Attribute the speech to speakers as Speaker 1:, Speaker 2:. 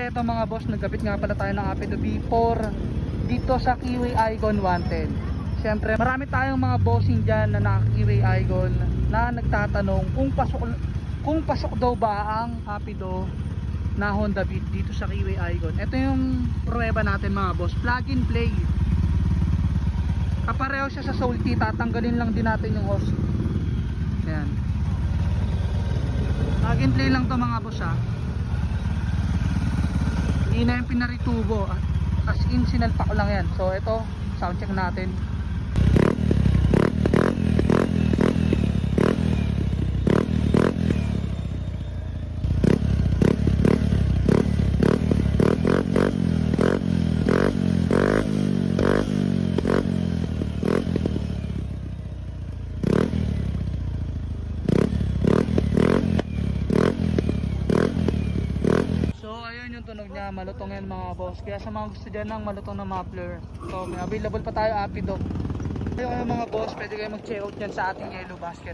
Speaker 1: Bale, ito mga boss, nagkabit nga pala tayo ng Apido V4 dito sa Kiwi Icon 110. Siyempre, marami tayong mga bossing dyan na naka-Kiwi Icon na nagtatanong kung pasok daw ba ang Apido na Honda Beat dito sa Kiwi Icon. Ito yung pruweba natin mga boss, plug and play. Kapareho siya sa Soul Key, tatanggalin lang din natin yung hose. Ayan, plug and play lang to mga boss ha. Hindi na yung pinaritubo, as in sinalpak lang yan. So ito, sound check natin. Tunog niya, malutong yan mga boss. Kaya sa mga gusto dyan ng malutong na muffler, so may available pa tayo Apido. Kaya mga boss, pwede kayo mag check out yan sa ating Yellow Basket.